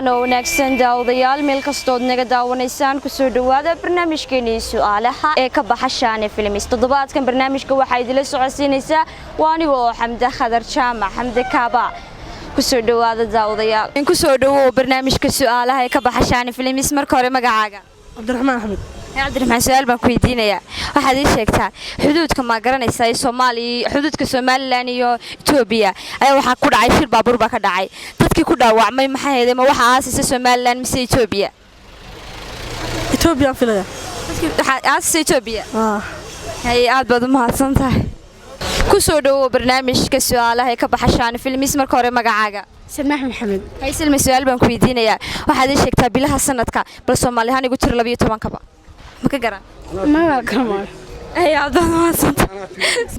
wacan oo wanaagsan daawadayaal meel kastood naga daawanaysaan ku soo dhawaada barnaamijkeena su'aalaha ee ka baxa Shaane Films toddobaadkan barnaamijka waxa idila socodsiinaysaa waani oo Xamda Khadar Jaamac Xamda Kaaba ku soo dhawaada daawadayaal in ku soo dhawo barnaamijka su'aalaha ee ka baxa Shaane Films marka hore magacaaga Cabdiraxmaan Axmed Cabdiraxmaan su'aal baan ku weydiinayaa waxaad ii sheegtaa xuduudka ma garanaysaa Soomaaliya xuduudka Soomaaliland iyo Itoobiya ayaa waxa ku dhacay shil baabuur baa ka dhacay dadkii ku dhaawacmay maxay ahayd ma waxa aasisay Soomaaliland mise Itoobiya filaya dadkii waxa aasisay Itoobiya hay aad baad u mahadsantahay ku soo dhawo barnaamijka su'aalaha ee ka baxa Shaane Films marka hore magacaaga Samax Maxamed hay silma su'aal baan ku weydiinayaa waxaad ii sheegtaa bilaha sanadka bal Soomaaliland igu tir 12 kaba ma ka garan ma garan ay aad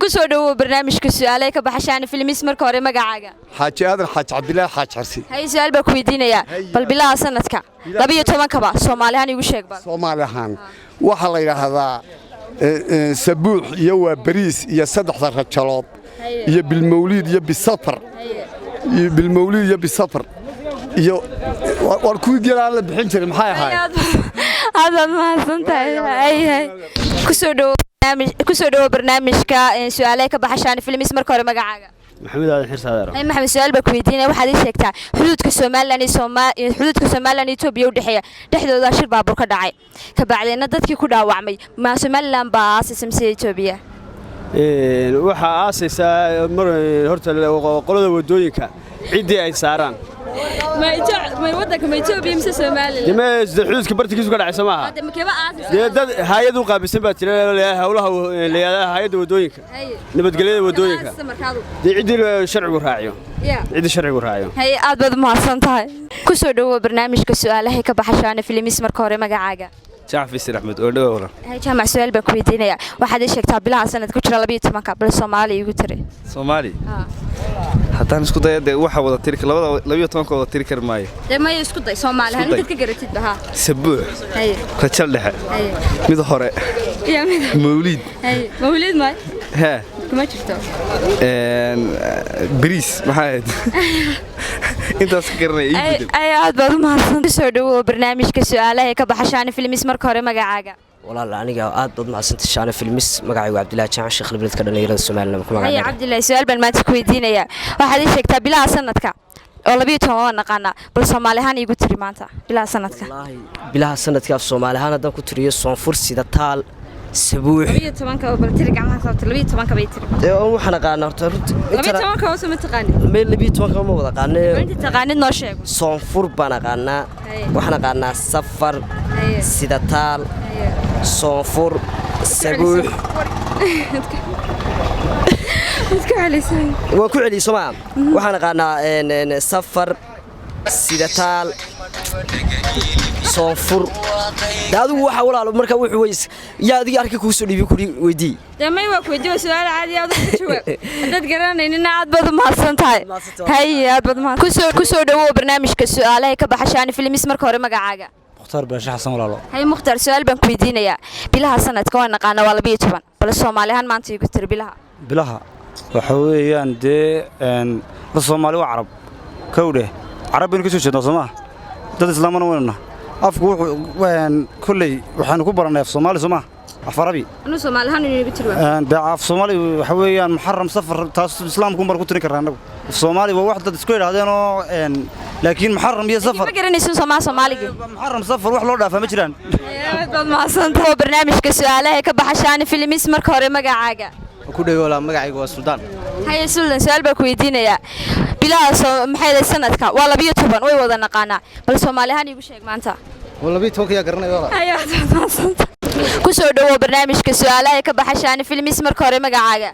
ku soo dhawo barnaamijka su'aalaha ee ka baxa Shaane Films marka hore magacaaga حاج آدم حاج عبد الله حاج حرسي هاي سؤال بكويدينيا بل بلا سنتك لبي تومن كبا Soomaalihan igu sheeg bal Soomaalihan waxa la yiraahdaa sabuux iyo waa bariis iyo saddexda rajalood iyo bil mawlid iyo bisafar iyo bil mawlid iyo bisafar iyo war ku diilaan la bixin jiray maxay ahayd aad ma santahay ay ku soo dhawo barnaamijka su'aalaha ka baxa Shaane Films marka hore magacaaga محمد هذا حرس هذا أي محمد سؤال بكويدينا واحد يشكتها حدودك Soomaaliland Itoobiya u dhaxeeya dhexdooda shir baabuur ka dhacay ka bacdina dadkii ku dhaawacmay ma Soomaaliland baa aasisay Itoobiya waxa aasaysa mar horta qolada wadooyinka cidii ay saaraan ما ودك ما Itoobiya mise Soomaaliland ma xuduudka bartigiisu ka dhacay Soomaaliya hadda ma kaba aasisay dad hay'ad u qaabilsan baa jira hawlaha leeyahay hay'adda wadooyinka nabadgelyada wadooyinka cidii sharcigu raaciyo cidii sharcigu raaciyo hay aad baad mahadsantahay ku soo dhawo barnaamijka su'aalaha ka baxa Shaane Films marka hore magacaaga Jaafi Sir Axmed oo dhaw wala hay jaamac su'aal baan ku weydiinayaa waxaad ii sheegtaa bilaha sanadka ku jira 12 ka bal Soomaaliya igu tiri Soomaali haddaan isku dayo waxa wada tiri 12 ka wada tiri karmaayo ma isku day Soomaalihan inta ka garatid baha sabuux hay ka jal dhexe mid hore ya mid mawlid hay mawlid ma ha kuma jirto bariis maxay intaas ka garanay ay aad baad u mahadsan soo dhawo barnaamijka su'aalaha ee ka baxa Shaane Films marka hore magacaaga walaal aniga aad baad mahadsantahay Shaane Films magacaygu Cabdilaahi Jaan Sheekh Librid ka dhalinyarada Soomaaliland ku magacayga ay Cabdilaahi su'aal baan maanta ku weydiinayaa waxaad ii sheegtaa bilaha sanadka oo 12 waan naqana bal Soomaalihan igu tiri maanta bilaha sanadka wallaahi bilaha sanadka Soomaalihan hadan ku tiriyo soonfur sida taal sabuux 12 ka bal tiri gacmaha sabta 12 ka bay tiri oo waxaan aqaan horta 12 ka oo ma taqaanid meel 12 ka ma wada qaanay inta taqaanid noo sheeg soonfur baan aqaanaa waxaan aqaanaa safar sida taal soonfur sabuux waan ku celiyay Soomaa waxaan aqaanaa safar sida taal soonfur daadu waxa walaalo marka wuxuu weys yaa adiga arki ku soo dhibi ku weydii damay waa ku weydiyo su'aal caadi ah oo jawaab dad garanayna aad baad u mahadsantahay hay aad baad ku soo dhawo barnaamijka su'aalaha ka baxa Shaane Films marka hore magacaaga Mukhtaar Baashi Xasan walaalo hay Mukhtaar su'aal baan ku weydiinayaa bilaha sanadka waan naqaana waa 12 bal Soomaalihan maanta igu tir bilaha waxa weeyaan Soomaali waa Arab kowde Arab in ka soo jeedo Soomaa dad islaamana weynna afku kulay waxaan ku baranay Soomaali Soomaa afarabi anu Soomaalihan igu tir daaf Soomaali waxa weeyaan muharram safar taas islaamku mar ku tirin karaan Soomaali waa wax dad isku yiraahdeen oo laakiin muharram iyo safar ma garanayso Soomaaliga muharram safar wax loo dhaafaa ma jiraan aad ma santahay barnaamijka su'aalaha ka baxa Shaane Films marka hore magacaaga ku dhawo magacaygu waa Suldaan hay Suldaan su'aal baan ku weydiinayaa bilaha maxay sanadka waa 12 way wada naqaana bal Soomaalihan igu sheeg maanta wala 12 ka garanay wala ay aad ma santahay ku soo dhawo barnaamijka su'aalaha ka baxa Shaane Films marka hore magacaaga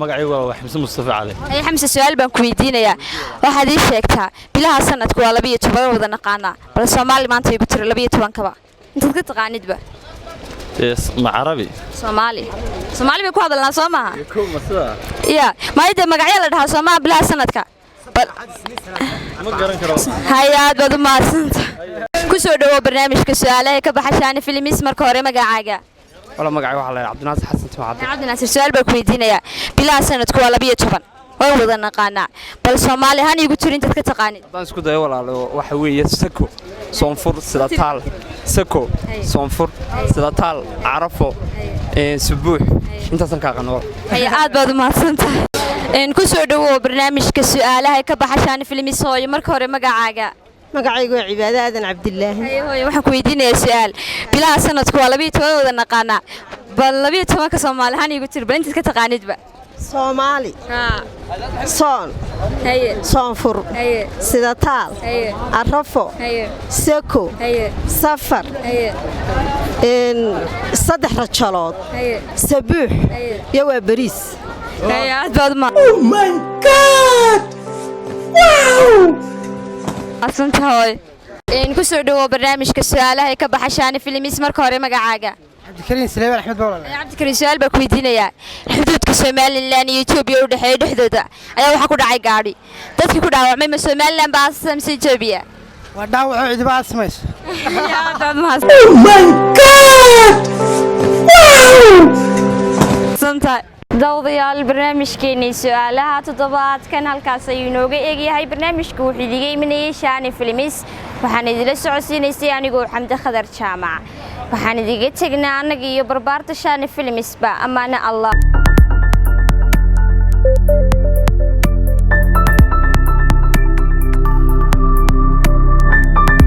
magacaygu waa Xamse Mustafa Cali ay Xamse su'aal baan ku weydiinayaa waxaad ii sheegtaa bilaha sanadka waa 12 wada naqaana bal Soomaali maanta igu tir 12 kaba inta ka taqaanidba ma Carabi Soomaali bay ku hadalnaa Soomaha ya ma ida magacyo la dhahaa Soomaha bilaha sanadka ma garan karo hay aad baad u mahadsantahay ku soo dhawo barnaamijka su'aalaha ka baxa Shaane Films marka hore magacaaga wala magacaygu waxa la Cabdinaasir Xasan Timaad Cabdinaasir su'aal baan ku weydiinayaa bilaha sanadku waa 12 oo wada naqaana bal Soomaali ahaan igu jirin dadka taqaanid hadaan isku dayo walaalo waxa weeye sako soonfur sida taal sako soonfur sida taal carafo subuux intaasan ka qano hay aad baad u mahadsantahay ku soo dhawow barnaamijka su'aalaha ka baxashaan filmis hooyo marka hore magacaaga magacaygu waa Cibaado Aadan Cabdilaahi hooyo waxaan ku weydiinayaa su'aal bilaha sanadku waa 12 wada naqaana bal 12 ka Soomaali ahaan igu jir bal inta ka taqaanidba Soomaali soon soonfur sida taal arrafo sako safar saddex rajalood sabuux iyo waa bariis aad baad ma oh my god wow asantahay ku soo dhawow barnaamijka su'aalaha ka baxashaan filmis marka hore magacaaga Cabdikariin Suleymaan Axmed Bawlan Cabdikariin su'aal baa ku weydiinayaa xuduudka Soomaaliland iyo Itoobiya u dhaxeeya dhexdooda ayaa waxa ku dhacay gaari dadkii ku dhaawacmay ma Soomaaliland baa samsi Itoobiya waa dhaawac ciidaba asmayso oh my god wow santa dawdayaal barnaamijkeennii su'aalaha toddobaadkan halkaas ayuu inooga eegyahay barnaamijku wuxuu idiga imanayay Shaani Filmis waxaan idila socodsiinaysay anigoo Xamda Khadar Jaamac waxaan idiga tagnaa annaga iyo barbaarta Shaani Filmis ba amaana Allah